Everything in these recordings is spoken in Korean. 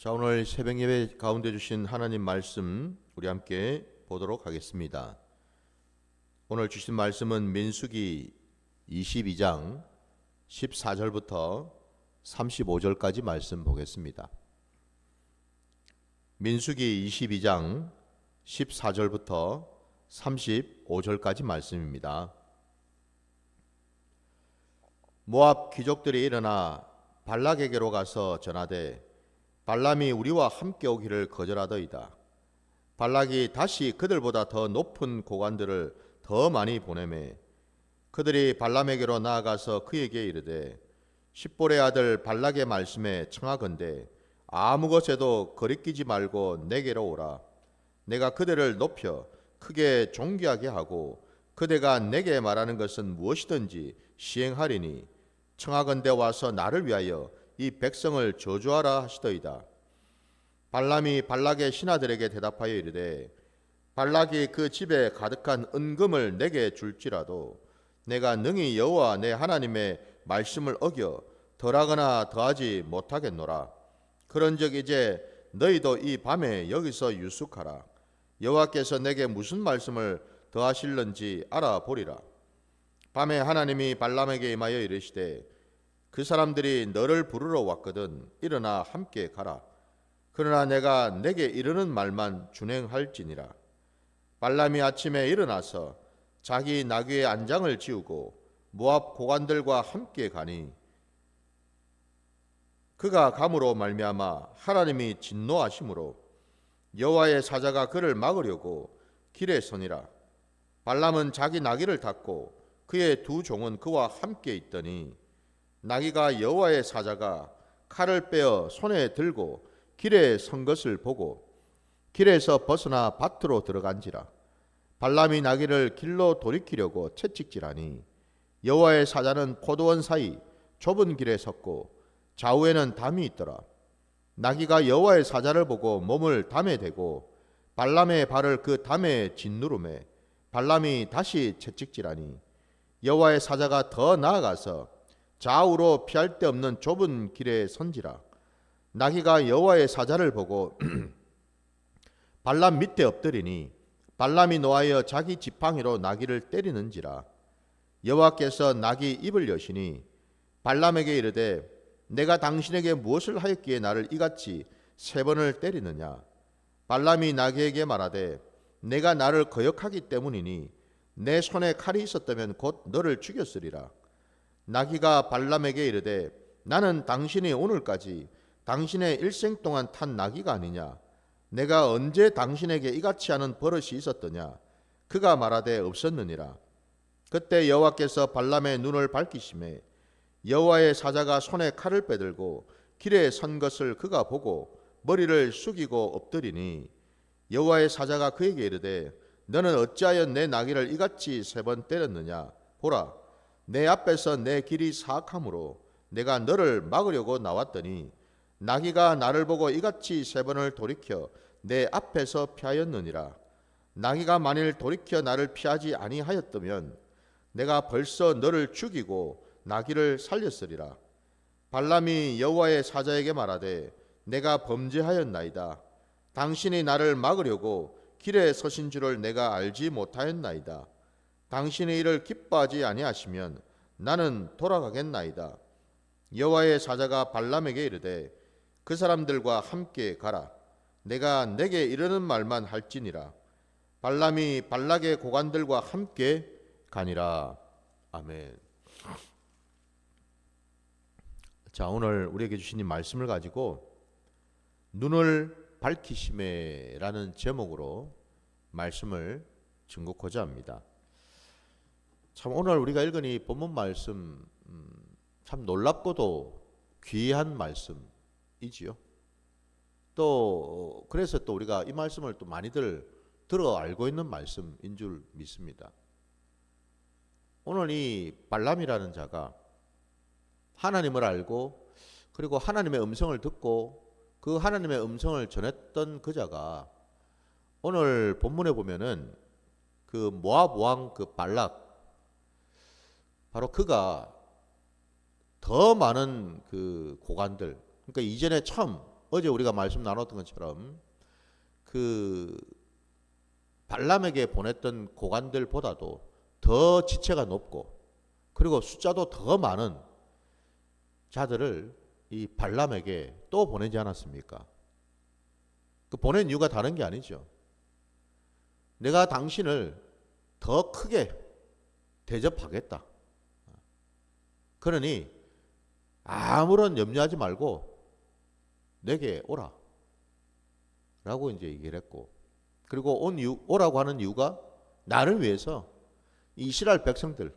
자, 오늘 새벽 예배 가운데 주신 하나님 말씀 우리 함께 보도록 하겠습니다. 오늘 주신 말씀은 민수기 22장 14절부터 35절까지 말씀 보겠습니다. 민수기 22장 14절부터 35절까지 말씀입니다. 모압 귀족들이 일어나 발락에게로 가서 전하되 발람이 우리와 함께 오기를 거절하더이다. 발락이 다시 그들보다 더 높은 고관들을 더 많이 보내매 그들이 발람에게로 나아가서 그에게 이르되 십볼의 아들 발락의 말씀에 청하건대 아무 것에도 거리끼지 말고 내게로 오라. 내가 그들을 높여 크게 존귀하게 하고 그대가 내게 말하는 것은 무엇이든지 시행하리니 청하건대 와서 나를 위하여 이 백성을 저주하라 하시더이다. 발람이 발락의 신하들에게 대답하여 이르되 발락이 그 집에 가득한 은금을 내게 줄지라도 내가 능히 여호와 내 하나님의 말씀을 어겨 덜하거나 더하지 못하겠노라. 그런즉 이제 너희도 이 밤에 여기서 유숙하라. 여호와께서 내게 무슨 말씀을 더하실는지 알아보리라. 밤에 하나님이 발람에게 임하여 이르시되 그 사람들이 너를 부르러 왔거든 일어나 함께 가라. 그러나 내가 내게 이르는 말만 준행할지니라. 발람이 아침에 일어나서 자기 나귀의 안장을 지우고 모압 고관들과 함께 가니 그가 감으로 말미암아 하나님이 진노하심으로 여호와의 사자가 그를 막으려고 길에 서니라. 발람은 자기 나귀를 탔고 그의 두 종은 그와 함께 있더니 나귀가 여호와의 사자가 칼을 빼어 손에 들고 길에 선 것을 보고 길에서 벗어나 밭으로 들어간지라. 발람이 나귀를 길로 돌이키려고 채찍질하니 여호와의 사자는 포도원 사이 좁은 길에 섰고 좌우에는 담이 있더라. 나귀가 여호와의 사자를 보고 몸을 담에 대고 발람의 발을 그 담에 짓누르매 발람이 다시 채찍질하니 여호와의 사자가 더 나아가서 좌우로 피할 데 없는 좁은 길에 선지라. 나귀가 여호와의 사자를 보고 발람 밑에 엎드리니 발람이 노하여 자기 지팡이로 나귀를 때리는지라. 여호와께서 나귀 입을 여시니 발람에게 이르되 내가 당신에게 무엇을 하였기에 나를 이같이 세 번을 때리느냐. 발람이 나귀에게 말하되 내가 나를 거역하기 때문이니 내 손에 칼이 있었다면 곧 너를 죽였으리라. 나귀가 발람에게 이르되 나는 당신이 오늘까지 당신의 일생 동안 탄 나귀가 아니냐. 내가 언제 당신에게 이같이 하는 버릇이 있었더냐. 그가 말하되 없었느니라. 그때 여호와께서 발람의 눈을 밝히시매 여호와의 사자가 손에 칼을 빼들고 길에 선 것을 그가 보고 머리를 숙이고 엎드리니 여호와의 사자가 그에게 이르되 너는 어찌하여 내 나귀를 이같이 세 번 때렸느냐. 보라 내 앞에서 내 길이 사악함으로 내가 너를 막으려고 나왔더니 나귀가 나를 보고 이같이 세 번을 돌이켜 내 앞에서 피하였느니라. 나귀가 만일 돌이켜 나를 피하지 아니하였다면 내가 벌써 너를 죽이고 나귀를 살렸으리라. 발람이 여호와의 사자에게 말하되 내가 범죄하였나이다. 당신이 나를 막으려고 길에 서신 줄을 내가 알지 못하였나이다. 당신이 이를 기뻐하지 아니하시면 나는 돌아가겠나이다. 여호와의 사자가 발람에게 이르되 그 사람들과 함께 가라. 내가 내게 이르는 말만 할지니라. 발람이 발락의 고관들과 함께 가니라. 아멘. 자, 오늘 우리에게 주신 이 말씀을 가지고 눈을 밝히심에라는 제목으로 말씀을 증거하고자 합니다. 참 오늘 우리가 읽은 이 본문 말씀 참 놀랍고도 귀한 말씀이지요. 또 그래서 또 우리가 이 말씀을 또 많이들 들어 알고 있는 말씀인 줄 믿습니다. 오늘 이 발람이라는 자가 하나님을 알고 그리고 하나님의 음성을 듣고 그 하나님의 음성을 전했던 그 자가 오늘 본문에 보면은 그 모압 왕 그 발락 바로 그가 더 많은 그 고관들 그러니까 이전에 처음 어제 우리가 말씀 나눴던 것처럼 그 발람에게 보냈던 고관들보다도 더 지체가 높고 그리고 숫자도 더 많은 자들을 이 발람에게 또 보내지 않았습니까? 그 보낸 이유가 다른 게 아니죠. 내가 당신을 더 크게 대접하겠다. 그러니 아무런 염려하지 말고 내게 오라. 라고 이제 얘기를 했고, 그리고 오라고 하는 이유가 나를 위해서 이스라엘 백성들,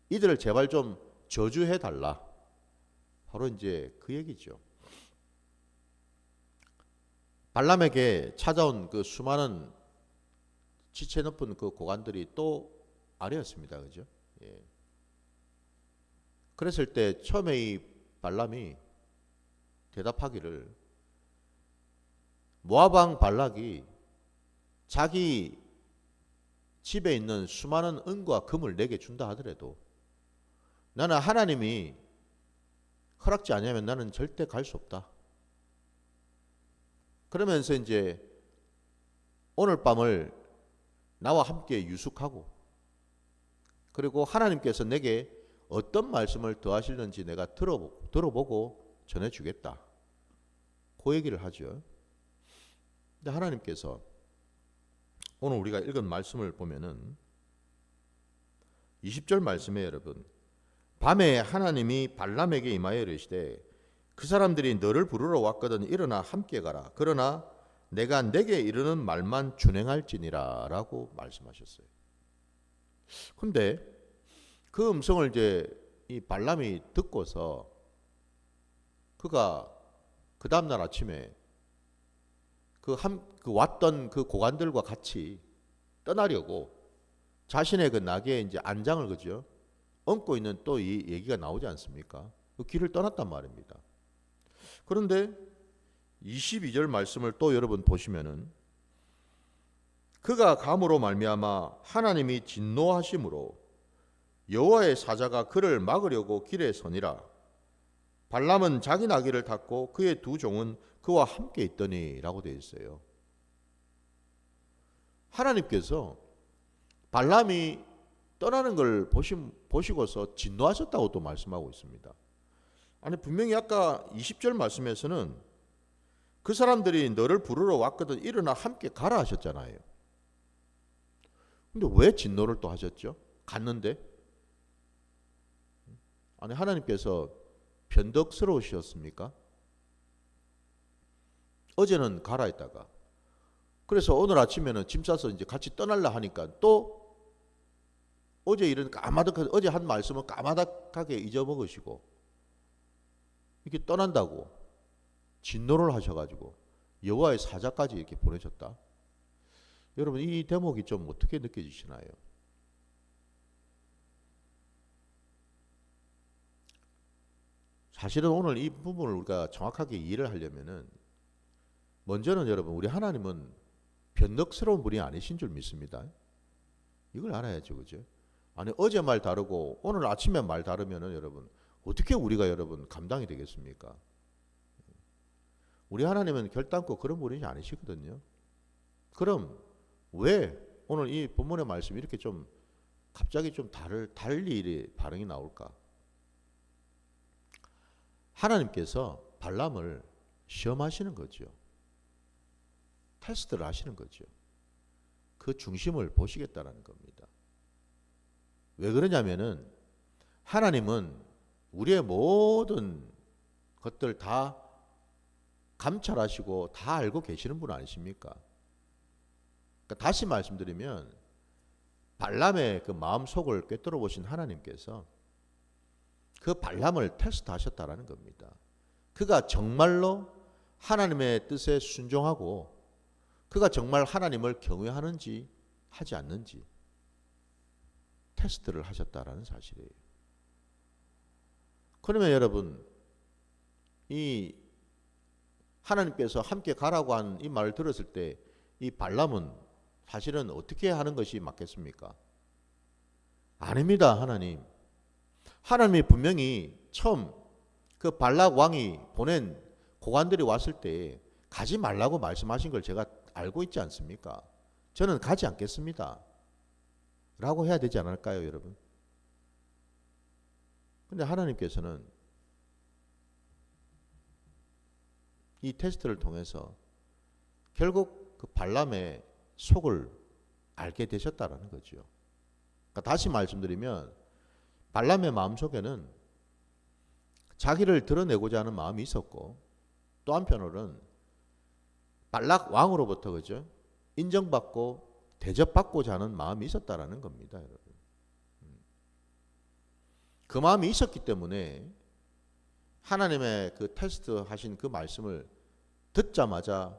이들을 제발 좀 저주해 달라. 바로 이제 그 얘기죠. 발람에게 찾아온 그 수많은 지체 높은 그 고관들이 또 아래였습니다. 그죠? 예. 그랬을 때 처음에 이 발람이 대답하기를, 모압 왕 발락이 자기 집에 있는 수많은 은과 금을 내게 준다 하더라도 나는 하나님이 허락지 않으면 나는 절대 갈 수 없다. 그러면서 이제 오늘 밤을 나와 함께 유숙하고, 그리고 하나님께서 내게 어떤 말씀을 더하시는지 내가 들어보고 전해주겠다. 그 얘기를 하죠. 근데 하나님께서 오늘 우리가 읽은 말씀을 보면은 20절 말씀에 여러분, 밤에 하나님이 발람에게 임하여 이르시되 그 사람들이 너를 부르러 왔거든 일어나 함께 가라. 그러나 내가 내게 이르는 말만 준행할지니라 라고 말씀하셨어요. 근데 그 음성을 이제 이 발람이 듣고서 그가 그 다음날 아침에 그 왔던 그 고관들과 같이 떠나려고 자신의 그 나귀에 이제 안장을 그죠 얹고 있는 또 이 얘기가 나오지 않습니까? 그 길을 떠났단 말입니다. 그런데 22절 말씀을 또 여러분 보시면은 그가 감으로 말미암아 하나님이 진노하심으로 여호와의 사자가 그를 막으려고 길에 서니라. 발람은 자기 나귀를 탔고 그의 두 종은 그와 함께 있더니라고 되어 있어요. 하나님께서 발람이 떠나는 걸 보시고서 진노하셨다고 또 말씀하고 있습니다. 아니 분명히 아까 20절 말씀에서는 그 사람들이 너를 부르러 왔거든 일어나 함께 가라 하셨잖아요. 근데 왜 진노를 또 하셨죠? 갔는데? 아니 하나님께서 변덕스러우셨습니까? 어제는 가라 했다가 그래서 오늘 아침에는 짐 싸서 이제 같이 떠날라 하니까 또 어제 일은 까마득하게 어제 한 말씀은 까마득하게 잊어먹으시고 이렇게 떠난다고 진노를 하셔가지고 여호와의 사자까지 이렇게 보내셨다. 여러분 이 대목이 좀 어떻게 느껴지시나요? 사실은 오늘 이 부분을 우리가 정확하게 이해를 하려면은 먼저는 여러분 우리 하나님은 변덕스러운 분이 아니신 줄 믿습니다. 이걸 알아야죠, 그죠? 아니 어제 말 다르고 오늘 아침에 말 다르면은 여러분 어떻게 우리가 여러분 감당이 되겠습니까? 우리 하나님은 결단코 그런 분이 아니시거든요. 그럼 왜 오늘 이 본문의 말씀이 이렇게 좀 갑자기 좀 달리 반응이 나올까? 하나님께서 발람을 시험하시는 거죠. 테스트를 하시는 거죠. 그 중심을 보시겠다는 겁니다. 왜 그러냐면은 하나님은 우리의 모든 것들 다 감찰하시고 다 알고 계시는 분 아니십니까? 그러니까 다시 말씀드리면 발람의 그 마음속을 꿰뚫어 보신 하나님께서 그 발람을 테스트하셨다라는 겁니다. 그가 정말로 하나님의 뜻에 순종하고 그가 정말 하나님을 경외하는지 하지 않는지 테스트를 하셨다라는 사실이에요. 그러면 여러분 이 하나님께서 함께 가라고 한 이 말을 들었을 때 이 발람은 사실은 어떻게 하는 것이 맞겠습니까? 아닙니다. 하나님이 분명히 처음 그 발락 왕이 보낸 고관들이 왔을 때 가지 말라고 말씀하신 걸 제가 알고 있지 않습니까? 저는 가지 않겠습니다. 라고 해야 되지 않을까요, 여러분? 근데 하나님께서는 이 테스트를 통해서 결국 그 발람의 속을 알게 되셨다라는 거죠. 그러니까 다시 말씀드리면 발람의 마음속에는 자기를 드러내고자 하는 마음이 있었고 또 한편으로는 발락 왕으로부터 그죠? 인정받고 대접받고자 하는 마음이 있었다라는 겁니다, 여러분. 그 마음이 있었기 때문에 하나님의 그 테스트 하신 그 말씀을 듣자마자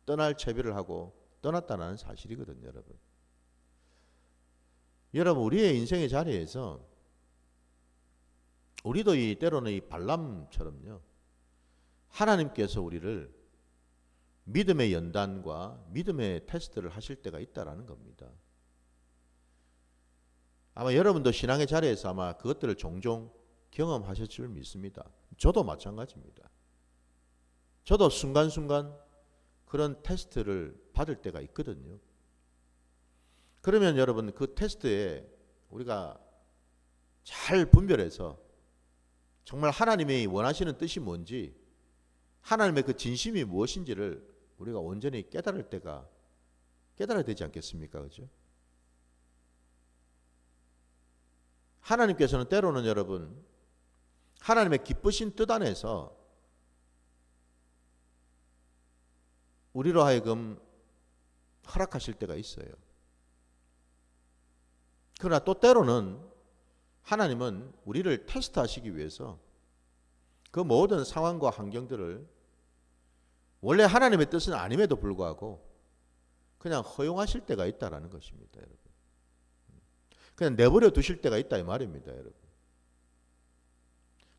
떠날 채비를 하고 떠났다는 사실이거든요, 여러분. 여러분, 우리의 인생의 자리에서 우리도 때로는 이 발람처럼요, 하나님께서 우리를 믿음의 연단과 믿음의 테스트를 하실 때가 있다라는 겁니다. 아마 여러분도 신앙의 자리에서 아마 그것들을 종종 경험하실 줄 믿습니다. 저도 마찬가지입니다. 저도 순간순간 그런 테스트를 받을 때가 있거든요. 그러면 여러분 그 테스트에 우리가 잘 분별해서 정말 하나님이 원하시는 뜻이 뭔지, 하나님의 그 진심이 무엇인지를 우리가 온전히 깨달아야 되지 않겠습니까? 그죠? 하나님께서는 때로는 여러분 하나님의 기쁘신 뜻 안에서 우리로 하여금 허락하실 때가 있어요. 그러나 또 때로는 하나님은 우리를 테스트하시기 위해서 그 모든 상황과 환경들을 원래 하나님의 뜻은 아님에도 불구하고 그냥 허용하실 때가 있다라는 것입니다, 여러분. 그냥 내버려 두실 때가 있다 이 말입니다, 여러분.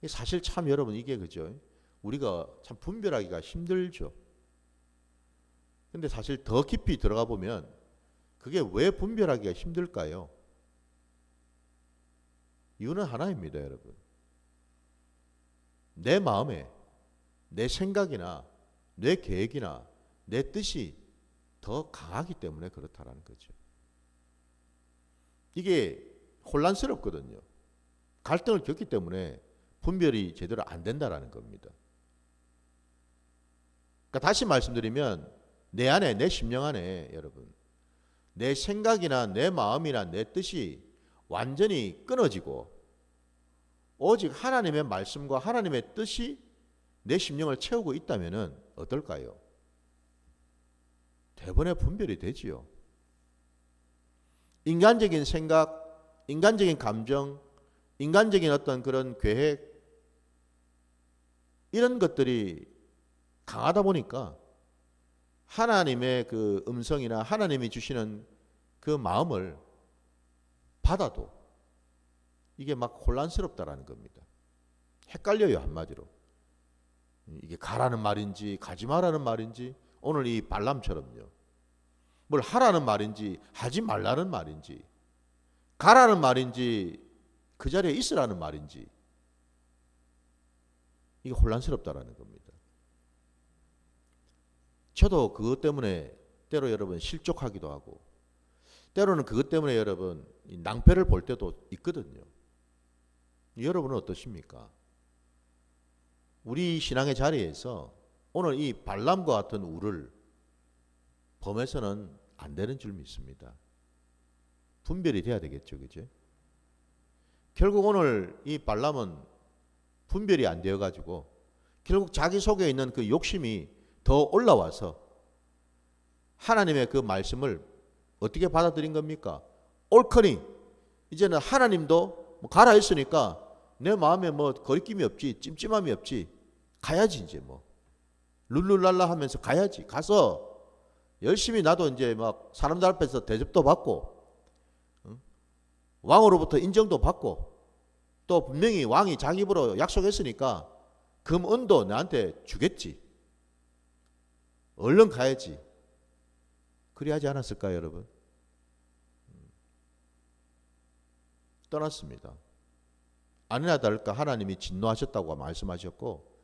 사실 참 여러분 이게 그죠? 우리가 참 분별하기가 힘들죠. 근데 사실 더 깊이 들어가 보면 그게 왜 분별하기가 힘들까요? 이유는 하나입니다, 여러분. 내 마음에 내 생각이나 내 계획이나 내 뜻이 더 강하기 때문에 그렇다라는 거죠. 이게 혼란스럽거든요. 갈등을 겪기 때문에 분별이 제대로 안 된다라는 겁니다. 그러니까 다시 말씀드리면 내 안에, 내 심령 안에 여러분 내 생각이나 내 마음이나 내 뜻이 완전히 끊어지고 오직 하나님의 말씀과 하나님의 뜻이 내 심령을 채우고 있다면 어떨까요? 대번에 분별이 되지요. 인간적인 생각, 인간적인 감정, 인간적인 어떤 그런 계획 이런 것들이 강하다 보니까 하나님의 그 음성이나 하나님이 주시는 그 마음을 받아도 이게 막 혼란스럽다라는 겁니다. 헷갈려요, 한마디로. 이게 가라는 말인지 가지 마라는 말인지 오늘 이 발람처럼요. 뭘 하라는 말인지 하지 말라는 말인지 가라는 말인지 그 자리에 있으라는 말인지 이게 혼란스럽다라는 겁니다. 저도 그것 때문에 때로 여러분 실족하기도 하고 때로는 그것 때문에 여러분 낭패를 볼 때도 있거든요. 여러분은 어떠십니까? 우리 신앙의 자리에서 오늘 이 발람과 같은 우를 범해서는 안 되는 줄 믿습니다. 분별이 돼야 되겠죠, 그죠? 결국 오늘 이 발람은 분별이 안 되어 가지고 결국 자기 속에 있는 그 욕심이 더 올라와서 하나님의 그 말씀을 어떻게 받아들인 겁니까? 옳거니 이제는 하나님도 뭐 가라 했으니까 내 마음에 뭐 거리낌이 없지, 찜찜함이 없지, 가야지 이제 뭐 룰루랄라 하면서 가야지. 가서 열심히 나도 이제 막 사람들 앞에서 대접도 받고 왕으로부터 인정도 받고 또 분명히 왕이 자기 입으로 약속했으니까 금 은도 나한테 주겠지. 얼른 가야지. 그리 하지 않았을까요, 여러분? 떠났습니다. 아니나 다를까 하나님이 진노하셨다고 말씀하셨고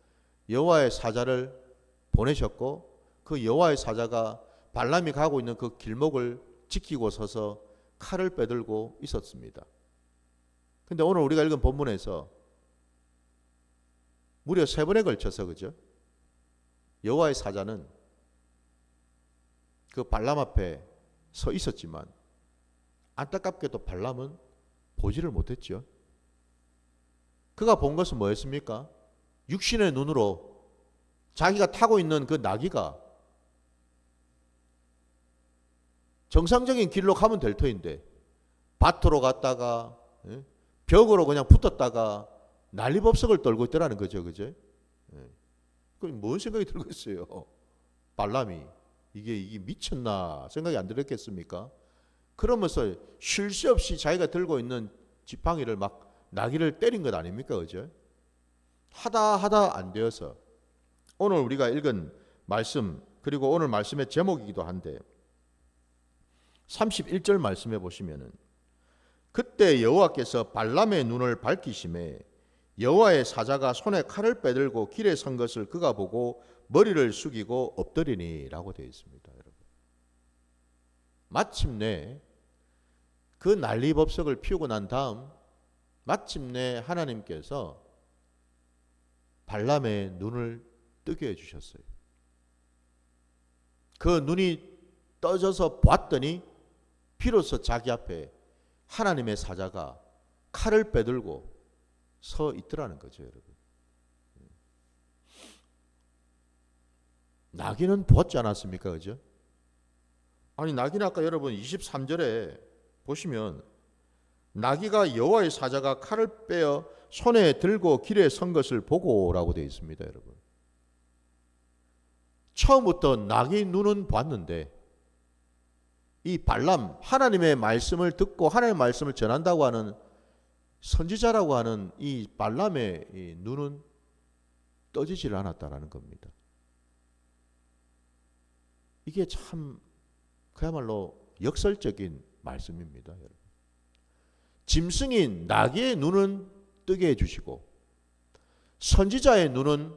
여호와의 사자를 보내셨고 그 여호와의 사자가 발람이 가고 있는 그 길목을 지키고 서서 칼을 빼들고 있었습니다. 근데 오늘 우리가 읽은 본문에서 무려 3번에 걸쳐서 그죠? 여호와의 사자는 그 발람 앞에 서 있었지만 안타깝게도 발람은 보지를 못했죠. 그가 본 것은 뭐였습니까? 육신의 눈으로 자기가 타고 있는 그 나귀가 정상적인 길로 가면 될 터인데 밭으로 갔다가 벽으로 그냥 붙었다가 난리법석을 떨고 있더라는 거죠. 그죠? 그럼 뭔 생각이 들겠어요? 발람이 이게 미쳤나 생각이 안 들었겠습니까? 그러면서 쉴 새 없이 자기가 들고 있는 지팡이를 막 나귀를 때린 것 아닙니까? 그죠? 하다 안 되어서 오늘 우리가 읽은 말씀 그리고 오늘 말씀의 제목이기도 한데 31절 말씀해 보시면은 그때 여호와께서 발람의 눈을 밝히심에 여호와의 사자가 손에 칼을 빼들고 길에 선 것을 그가 보고 머리를 숙이고 엎드리니라고 되어 있습니다. 여러분. 마침내 그 난리법석을 피우고 난 다음 마침내 하나님께서 발람의 눈을 뜨게 해주셨어요. 그 눈이 떠져서 봤더니 비로소 자기 앞에 하나님의 사자가 칼을 빼들고 서 있더라는 거죠. 여러분. 나귀는 보았지 않았습니까? 그죠? 아니 나귀는 아까 여러분 23절에 보시면 나귀가 여호와의 사자가 칼을 빼어 손에 들고 길에 선 것을 보고라고 되어 있습니다. 여러분. 처음부터 나귀 눈은 봤는데 이 발람 하나님의 말씀을 듣고 하나님의 말씀을 전한다고 하는 선지자라고 하는 이 발람의 이 눈은 떠지질 않았다라는 겁니다. 이게 참 그야말로 역설적인 말씀입니다. 여러분. 짐승인 나귀의 눈은 뜨게 해주시고 선지자의 눈은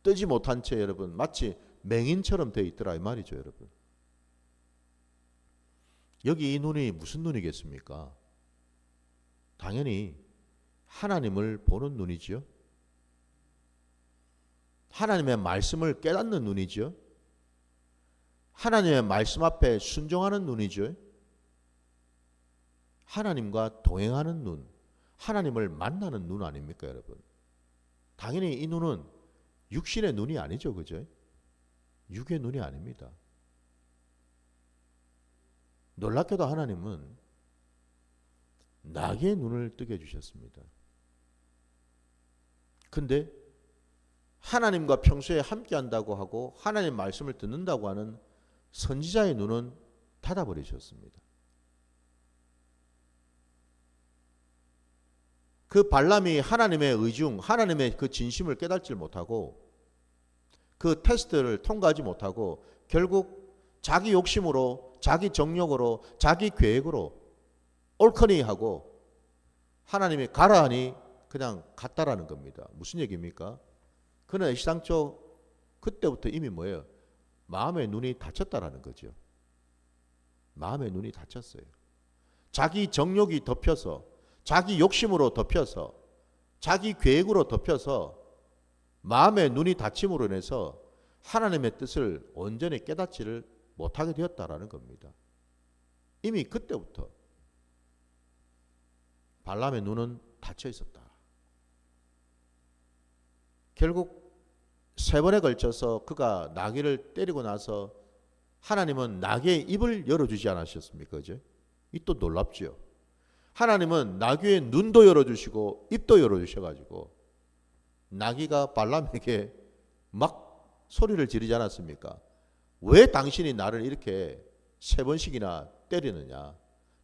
뜨지 못한 채 여러분 마치 맹인처럼 되어 있더라 이 말이죠. 여러분. 여기 이 눈이 무슨 눈이겠습니까? 당연히 하나님을 보는 눈이죠. 하나님의 말씀을 깨닫는 눈이죠. 하나님의 말씀 앞에 순종하는 눈이죠. 하나님과 동행하는 눈, 하나님을 만나는 눈 아닙니까, 여러분? 당연히 이 눈은 육신의 눈이 아니죠, 그죠? 육의 눈이 아닙니다. 놀랍게도 하나님은 나귀의 눈을 뜨게 해주셨습니다. 근데 하나님과 평소에 함께 한다고 하고 하나님 말씀을 듣는다고 하는 선지자의 눈은 닫아버리셨습니다. 그 발람이 하나님의 의중, 하나님의 그 진심을 깨닫지 못하고 그 테스트를 통과하지 못하고 결국 자기 욕심으로, 자기 정욕으로, 자기 계획으로 옳거니 하고 하나님이 가라 하니 그냥 갔다라는 겁니다. 무슨 얘기입니까? 그는 애시당초 그때부터 이미 뭐예요? 마음의 눈이 닫혔다라는 거죠. 마음의 눈이 닫혔어요. 자기 정욕이 덮여서 자기 욕심으로 덮여서 자기 계획으로 덮여서 마음의 눈이 닫힘으로 인해서 하나님의 뜻을 온전히 깨닫지를 못하게 되었다라는 겁니다. 이미 그때부터 발람의 눈은 닫혀 있었다. 결국 3번에 걸쳐서 그가 나귀를 때리고 나서 하나님은 나귀의 입을 열어주지 않으셨습니까? 그죠? 이 또 놀랍죠. 하나님은 나귀의 눈도 열어주시고 입도 열어주셔가지고 나귀가 발람에게 막 소리를 지르지 않았습니까? 왜 당신이 나를 이렇게 3번씩이나 때리느냐?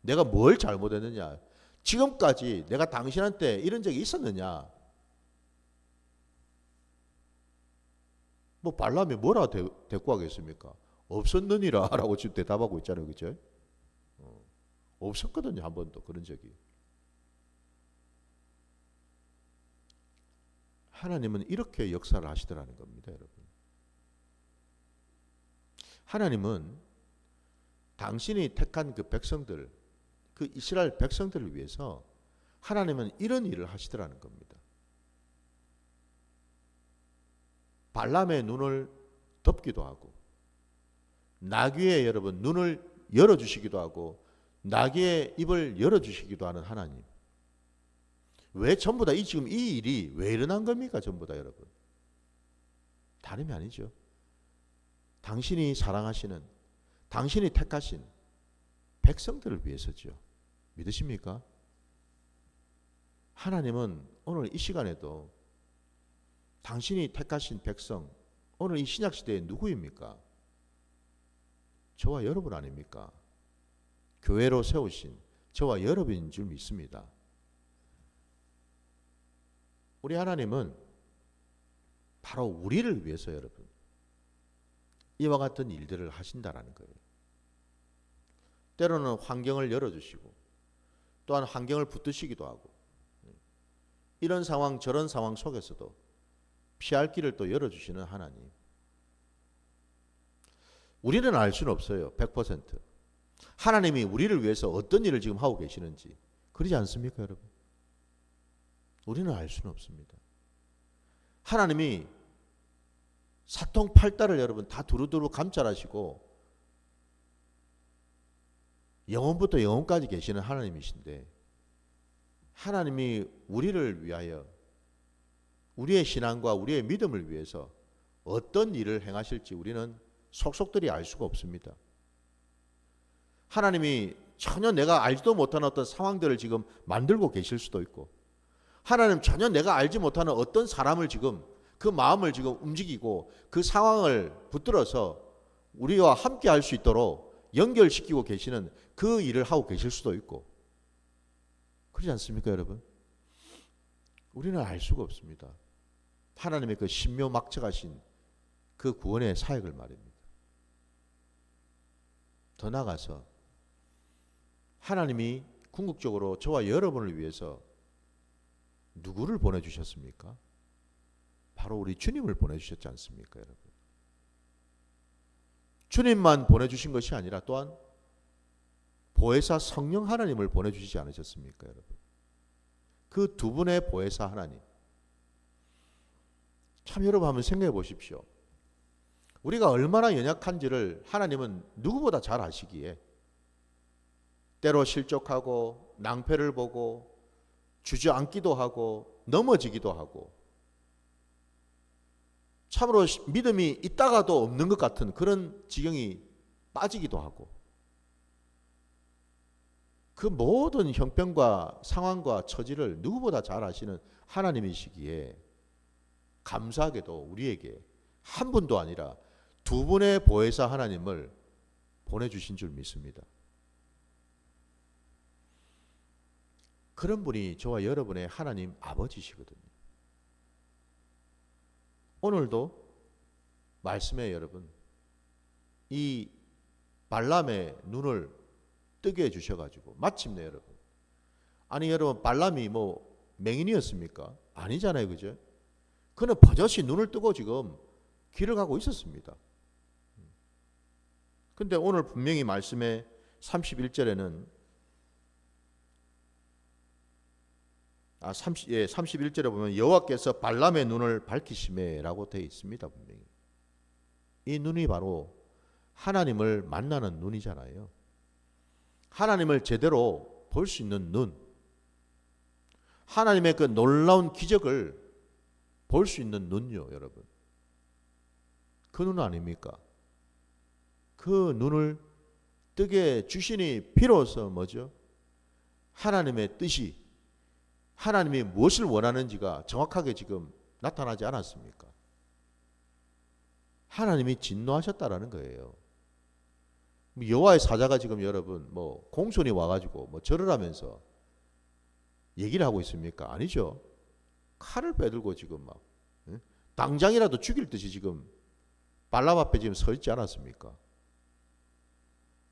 내가 뭘 잘못했느냐? 지금까지 내가 당신한테 이런 적이 있었느냐? 뭐 발람이 뭐라 대꾸하겠습니까? 없었느니라 라고 지금 대답하고 있잖아요. 그죠? 없었거든요. 한 번도 그런 적이. 하나님은 이렇게 역사를 하시더라는 겁니다, 여러분. 하나님은 당신이 택한 그 백성들, 그 이스라엘 백성들을 위해서 하나님은 이런 일을 하시더라는 겁니다. 발람의 눈을 덮기도 하고, 나귀의 여러분 눈을 열어주시기도 하고, 나귀의 입을 열어주시기도 하는 하나님. 왜 전부 다 지금 이 일이 왜 일어난 겁니까? 전부 다 여러분. 다름이 아니죠. 당신이 사랑하시는, 당신이 택하신 백성들을 위해서죠. 믿으십니까? 하나님은 오늘 이 시간에도 당신이 택하신 백성, 오늘 이 신약시대에 누구입니까? 저와 여러분 아닙니까? 교회로 세우신 저와 여러분인 줄 믿습니다. 우리 하나님은 바로 우리를 위해서 여러분 이와 같은 일들을 하신다라는 거예요. 때로는 환경을 열어주시고 또한 환경을 붙드시기도 하고, 이런 상황 저런 상황 속에서도 피할 길을 또 열어주시는 하나님. 우리는 알 수는 없어요. 100%. 하나님이 우리를 위해서 어떤 일을 지금 하고 계시는지. 그러지 않습니까, 여러분? 우리는 알 수는 없습니다. 하나님이 사통팔달을 여러분 다 두루두루 감찰하시고 영원부터 영원까지 계시는 하나님이신데, 하나님이 우리를 위하여, 우리의 신앙과 우리의 믿음을 위해서 어떤 일을 행하실지 우리는 속속들이 알 수가 없습니다. 하나님이 전혀 내가 알지도 못하는 어떤 상황들을 지금 만들고 계실 수도 있고, 하나님 전혀 내가 알지 못하는 어떤 사람을 지금 그 마음을 지금 움직이고 그 상황을 붙들어서 우리와 함께 할 수 있도록 연결시키고 계시는 그 일을 하고 계실 수도 있고, 그렇지 않습니까, 여러분? 우리는 알 수가 없습니다. 하나님의 그 신묘막측하신 그 구원의 사역을 말입니다. 더 나아가서 하나님이 궁극적으로 저와 여러분을 위해서 누구를 보내주셨습니까? 바로 우리 주님을 보내주셨지 않습니까, 여러분? 주님만 보내주신 것이 아니라 또한 보혜사 성령 하나님을 보내주시지 않으셨습니까, 여러분? 그 두 분의 보혜사 하나님. 참 여러분 한번 생각해 보십시오. 우리가 얼마나 연약한지를 하나님은 누구보다 잘 아시기에 때로 실족하고 낭패를 보고 주저앉기도 하고 넘어지기도 하고 참으로 믿음이 있다가도 없는 것 같은 그런 지경이 빠지기도 하고, 그 모든 형편과 상황과 처지를 누구보다 잘 아시는 하나님이시기에 감사하게도 우리에게 한 분도 아니라 두 분의 보혜사 하나님을 보내주신 줄 믿습니다. 그런 분이 저와 여러분의 하나님 아버지시거든요. 오늘도 말씀에 여러분 이 발람의 눈을 뜨게 해주셔가지고 마침내 여러분, 아니 여러분 발람이 뭐 맹인이었습니까? 아니잖아요, 그죠? 그는 버젓이 눈을 뜨고 지금 길을 가고 있었습니다. 근데 오늘 분명히 말씀에 31절에는 31절에 보면 여호와께서 발람의 눈을 밝히시매라고 되어 있습니다. 분명히 이 눈이 바로 하나님을 만나는 눈이잖아요. 하나님을 제대로 볼 수 있는 눈, 하나님의 그 놀라운 기적을 볼 수 있는 눈요, 여러분. 그 눈 아닙니까? 그 눈을 뜨게 주시니 비로소 뭐죠? 하나님의 뜻이, 하나님이 무엇을 원하는지가 정확하게 지금 나타나지 않았습니까? 하나님이 진노하셨다라는 거예요. 여호와의 사자가 지금 여러분 뭐 공손히 와가지고 뭐 절을 하면서 얘기를 하고 있습니까? 아니죠. 칼을 빼들고 지금 막 당장이라도 죽일 듯이 지금 발람 앞에 지금 서 있지 않았습니까?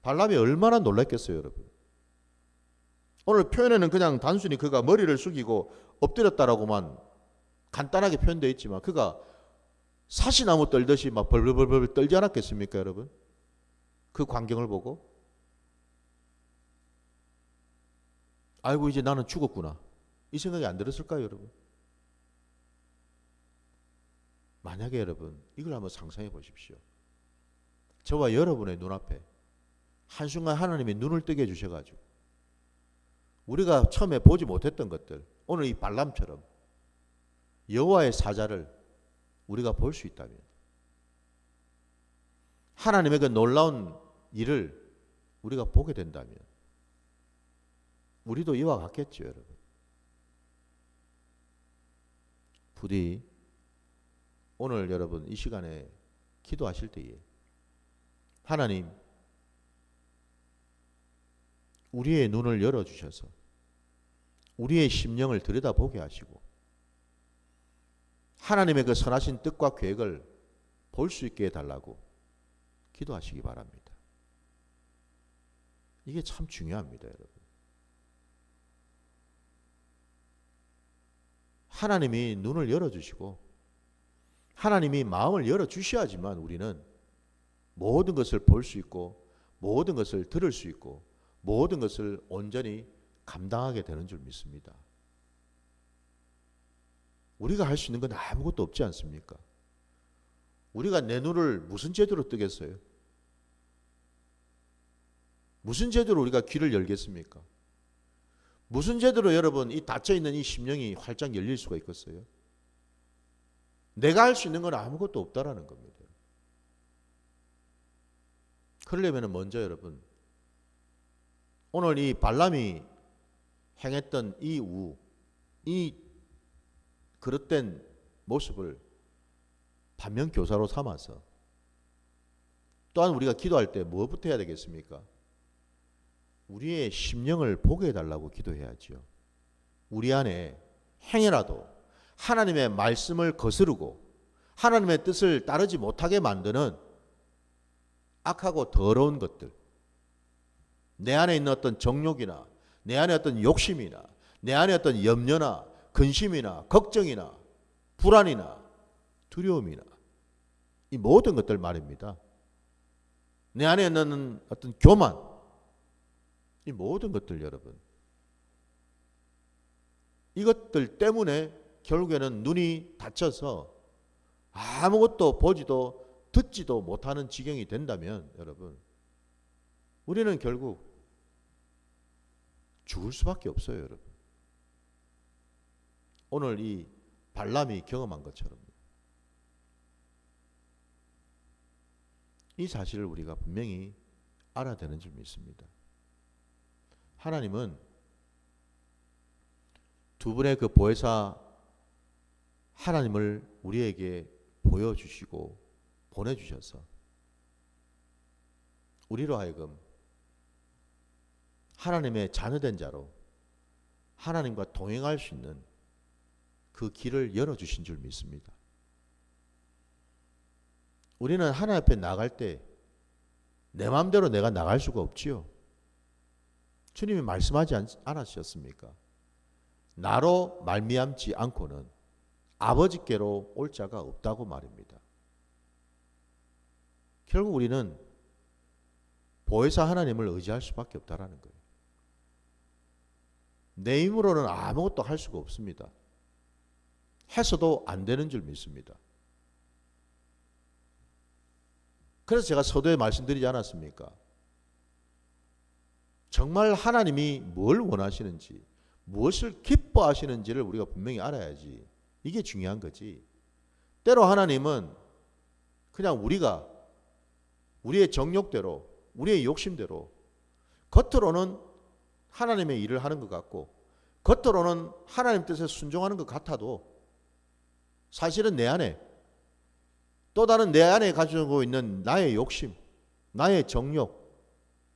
발람이 얼마나 놀랐겠어요, 여러분. 오늘 표현에는 그냥 단순히 그가 머리를 숙이고 엎드렸다라고만 간단하게 표현되어 있지만 그가 사시나무 떨듯이 막 벌벌벌벌 떨지 않았겠습니까, 여러분? 그 광경을 보고 아이고 이제 나는 죽었구나 이 생각이 안 들었을까요, 여러분? 만약에 여러분 이걸 한번 상상해 보십시오. 저와 여러분의 눈앞에 한순간 하나님이 눈을 뜨게 해주셔가지고 우리가 처음에 보지 못했던 것들, 오늘 이 발람처럼 여호와의 사자를 우리가 볼 수 있다면, 하나님의 그 놀라운 일을 우리가 보게 된다면 우리도 이와 같겠죠, 여러분. 부디 오늘 여러분 이 시간에 기도하실 때에 하나님 우리의 눈을 열어주셔서 우리의 심령을 들여다보게 하시고 하나님의 그 선하신 뜻과 계획을 볼 수 있게 해달라고 기도하시기 바랍니다. 이게 참 중요합니다, 여러분. 하나님이 눈을 열어주시고 하나님이 마음을 열어주셔야지만 우리는 모든 것을 볼 수 있고 모든 것을 들을 수 있고 모든 것을 온전히 감당하게 되는 줄 믿습니다. 우리가 할 수 있는 건 아무것도 없지 않습니까? 우리가 내 눈을 무슨 제도로 뜨겠어요? 무슨 제도로 우리가 귀를 열겠습니까? 무슨 제도로 여러분 이 닫혀있는 이 심령이 활짝 열릴 수가 있겠어요? 내가 할 수 있는 건 아무것도 없다라는 겁니다. 그러려면 먼저 여러분 오늘 이 발람이 행했던 이 그릇된 모습을 반면교사로 삼아서 또한 우리가 기도할 때 무엇부터 해야 되겠습니까? 우리의 심령을 보게 해달라고 기도해야지요. 우리 안에 행여라도 하나님의 말씀을 거스르고 하나님의 뜻을 따르지 못하게 만드는 악하고 더러운 것들, 내 안에 있는 어떤 정욕이나 내 안에 어떤 욕심이나 내 안에 어떤 염려나 근심이나 걱정이나 불안이나 두려움이나 이 모든 것들 말입니다. 내 안에 있는 어떤 교만, 이 모든 것들 여러분, 이것들 때문에 결국에는 눈이 닫혀서 아무것도 보지도 듣지도 못하는 지경이 된다면 여러분 우리는 결국 죽을 수밖에 없어요, 여러분. 오늘 이 발람이 경험한 것처럼 이 사실을 우리가 분명히 알아야 되는 줄 믿습니다. 하나님은 두 분의 그 보혜사 하나님을 우리에게 보여주시고 보내주셔서 우리로 하여금 하나님의 자녀된 자로 하나님과 동행할 수 있는 그 길을 열어주신 줄 믿습니다. 우리는 하나님 앞에 나갈 때 내 마음대로 내가 나갈 수가 없지요. 주님이 말씀하지 않으셨습니까? 나로 말미암지 않고는 아버지께로 올 자가 없다고 말입니다. 결국 우리는 보혜사 하나님을 의지할 수밖에 없다라는 거예요. 내 힘으로는 아무것도 할 수가 없습니다. 해서도 안 되는 줄 믿습니다. 그래서 제가 서두에 말씀드리지 않았습니까? 정말 하나님이 뭘 원하시는지, 무엇을 기뻐하시는지를 우리가 분명히 알아야지. 이게 중요한 거지. 때로 하나님은 그냥 우리가 우리의 정욕대로, 우리의 욕심대로 겉으로는 하나님의 일을 하는 것 같고 겉으로는 하나님 뜻에 순종하는 것 같아도 사실은 내 안에 또 다른 내 안에 가지고 있는 나의 욕심, 나의 정욕,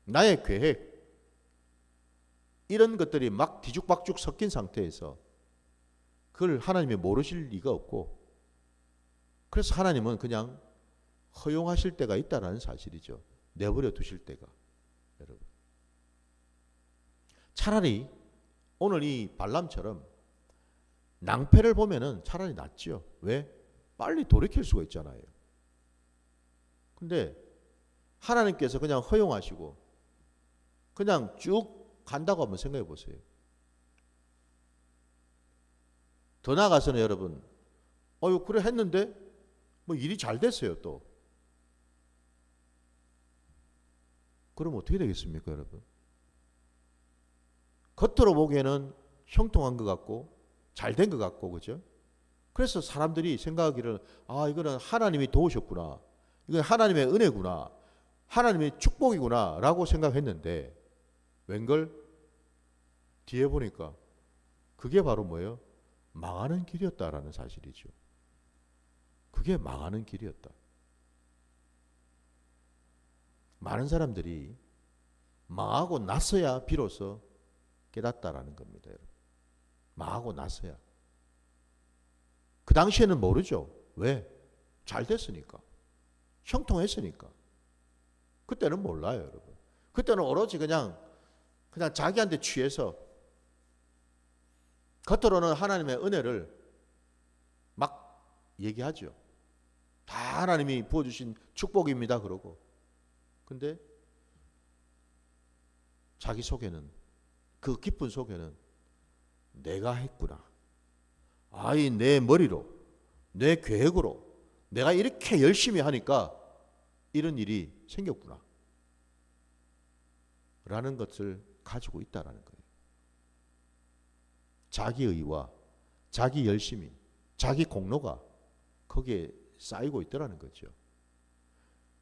나의 계획 이런 것들이 막 뒤죽박죽 섞인 상태에서 그걸 하나님이 모르실 리가 없고 그래서 하나님은 그냥 허용하실 때가 있다는 사실이죠. 내버려 두실 때가. 여러분 차라리 오늘 이 발람처럼 낭패를 보면은 차라리 낫죠. 왜? 빨리 돌이킬 수가 있잖아요. 근데 하나님께서 그냥 허용하시고 그냥 쭉 간다고 한번 생각해 보세요. 더 나아가서는 여러분, 그래 했는데 뭐 일이 잘 됐어요 또. 그럼 어떻게 되겠습니까, 여러분? 겉으로 보기에는 형통한 것 같고 잘 된 것 같고, 그죠? 그래서 사람들이 생각하기를, 이거는 하나님이 도우셨구나, 이건 하나님의 은혜구나, 하나님의 축복이구나 라고 생각했는데 웬걸 뒤에 보니까 그게 바로 뭐예요? 망하는 길이었다라는 사실이죠. 그게 망하는 길이었다. 많은 사람들이 망하고 나서야 비로소 깨닫다라는 겁니다. 여러분. 망하고 나서야. 그 당시에는 모르죠. 왜? 잘 됐으니까. 형통했으니까. 그때는 몰라요, 여러분. 그때는 오로지 그냥 자기한테 취해서 겉으로는 하나님의 은혜를 막 얘기하죠. 다 하나님이 부어주신 축복입니다, 그러고. 근데 자기 속에는, 그 깊은 속에는 내가 했구나. 내 머리로, 내 계획으로 내가 이렇게 열심히 하니까 이런 일이 생겼구나 라는 것을 가지고 있다라는 거예요. 자기 의와 자기 열심이, 자기 공로가 거기에 쌓이고 있더라는 거죠.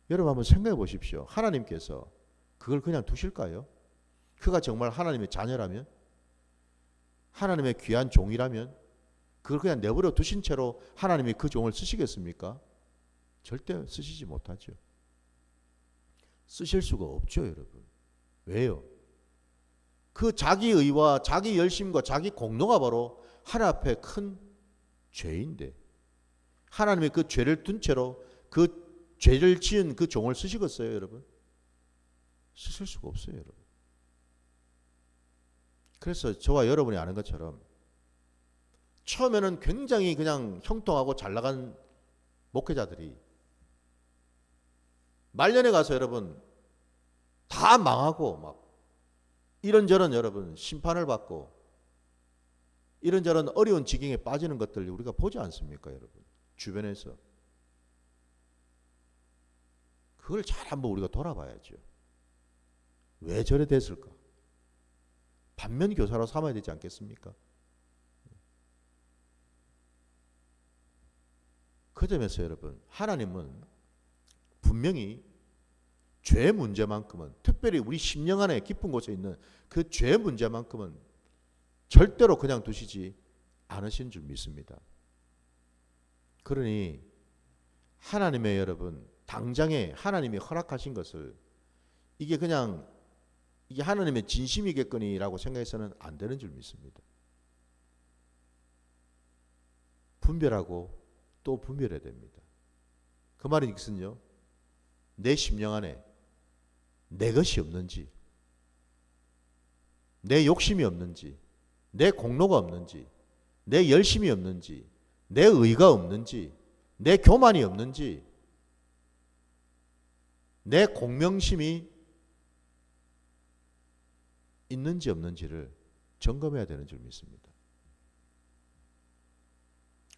여러분 한번 생각해 보십시오. 하나님께서 그걸 그냥 두실까요? 그가 정말 하나님의 자녀라면, 하나님의 귀한 종이라면 그걸 그냥 내버려 두신 채로 하나님이 그 종을 쓰시겠습니까? 절대 쓰시지 못하죠. 쓰실 수가 없죠, 여러분. 왜요? 그 자기 의와 자기 열심과 자기 공로가 바로 하나님 앞에 큰 죄인데, 하나님이 그 죄를 둔 채로 그 죄를 지은 그 종을 쓰시겠어요, 여러분? 쓰실 수가 없어요, 여러분. 그래서 저와 여러분이 아는 것처럼 처음에는 굉장히 그냥 형통하고 잘 나간 목회자들이 말년에 가서 여러분 다 망하고 막 이런저런 여러분 심판을 받고 이런저런 어려운 지경에 빠지는 것들 우리가 보지 않습니까, 여러분? 주변에서. 그걸 잘 한번 우리가 돌아봐야죠. 왜 저래 됐을까? 반면 교사로 삼아야 되지 않겠습니까? 그 점에서 여러분, 하나님은 분명히 죄 문제만큼은, 특별히 우리 심령 안에 깊은 곳에 있는 그 죄 문제만큼은 절대로 그냥 두시지 않으신 줄 믿습니다. 그러니 하나님의 여러분, 당장에 하나님이 허락하신 것을 이게 그냥 이게 하나님의 진심이겠거니라고 생각해서는 안 되는 줄 믿습니다. 분별하고 또 분별해야 됩니다. 그 말은 이것은요, 내 심령 안에 내 것이 없는지, 내 욕심이 없는지, 내 공로가 없는지, 내 열심이 없는지, 내 의가 없는지, 내 교만이 없는지, 내 공명심이 있는지 없는지를 점검해야 되는 줄 믿습니다.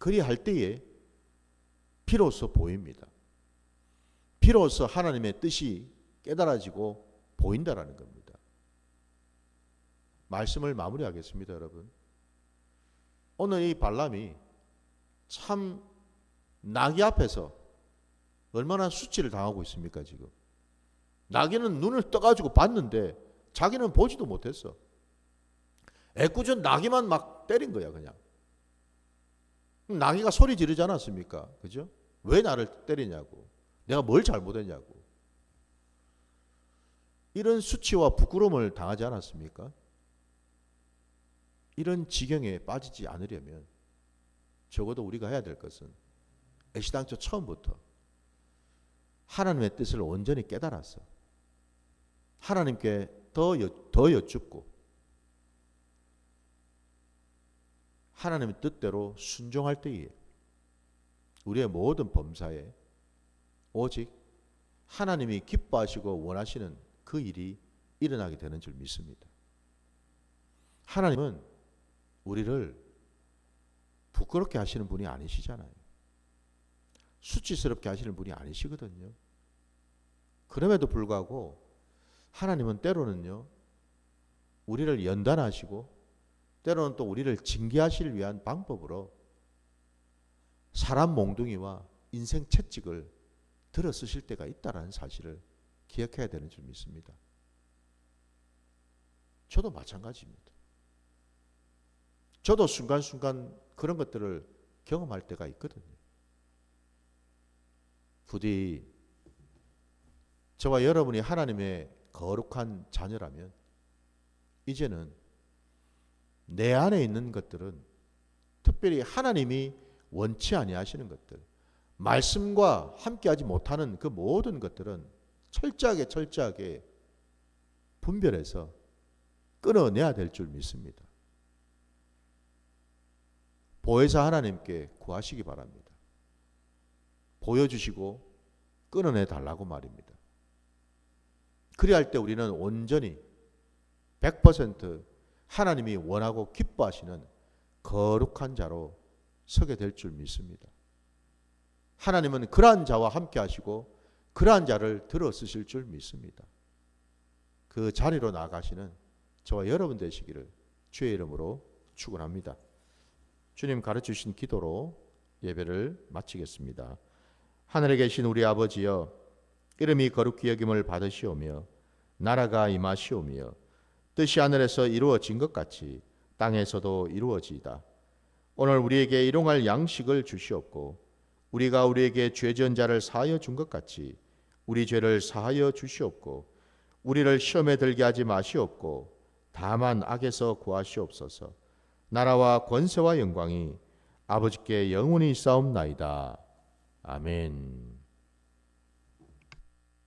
그리할 때에 비로소 보입니다. 비로소 하나님의 뜻이 깨달아지고 보인다라는 겁니다. 말씀을 마무리하겠습니다, 여러분. 오늘 이 발람이 참 나귀 앞에서 얼마나 수치를 당하고 있습니까, 지금. 나귀는 눈을 떠가지고 봤는데 자기는 보지도 못했어. 애꿎은 나귀만 막 때린 거야, 그냥. 나귀가 소리 지르지 않았습니까? 그죠? 왜 나를 때리냐고. 내가 뭘 잘못했냐고. 이런 수치와 부끄러움을 당하지 않았습니까? 이런 지경에 빠지지 않으려면 적어도 우리가 해야 될 것은 애시당초 처음부터 하나님의 뜻을 온전히 깨달아서 하나님께 더 여쭙고 하나님의 뜻대로 순종할 때에 우리의 모든 범사에 오직 하나님이 기뻐하시고 원하시는 그 일이 일어나게 되는 줄 믿습니다. 하나님은 우리를 부끄럽게 하시는 분이 아니시잖아요. 수치스럽게 하시는 분이 아니시거든요. 그럼에도 불구하고 하나님은 때로는요, 우리를 연단하시고 때로는 또 우리를 징계하시기 위한 방법으로 사람 몽둥이와 인생 채찍을 들어 쓰실 때가 있다는 사실을 기억해야 되는 줄 믿습니다. 저도 마찬가지입니다. 저도 순간순간 그런 것들을 경험할 때가 있거든요. 부디 저와 여러분이 하나님의 거룩한 자녀라면 이제는 내 안에 있는 것들은, 특별히 하나님이 원치 아니하시는 것들, 말씀과 함께하지 못하는 그 모든 것들은 철저하게 분별해서 끊어내야 될 줄 믿습니다. 보혜사 하나님께 구하시기 바랍니다. 보여주시고 끊어내 달라고 말입니다. 그리할 때 우리는 온전히 100% 하나님이 원하고 기뻐하시는 거룩한 자로 서게 될 줄 믿습니다. 하나님은 그러한 자와 함께 하시고 그러한 자를 들어 쓰실 줄 믿습니다. 그 자리로 나가시는 저와 여러분 되시기를 주의 이름으로 축원합니다. 주님 가르치신 기도로 예배를 마치겠습니다. 하늘에 계신 우리 아버지여, 이름이 거룩히 여김을 받으시오며 나라가 임하시오며 뜻이 하늘에서 이루어진 것 같이 땅에서도 이루어지이다. 오늘 우리에게 일용할 양식을 주시옵고 우리가 우리에게 죄 지은 자를 사하여 준 것 같이 우리 죄를 사하여 주시옵고 우리를 시험에 들게 하지 마시옵고 다만 악에서 구하시옵소서. 나라와 권세와 영광이 아버지께 영원히 있사옵나이다. 아멘.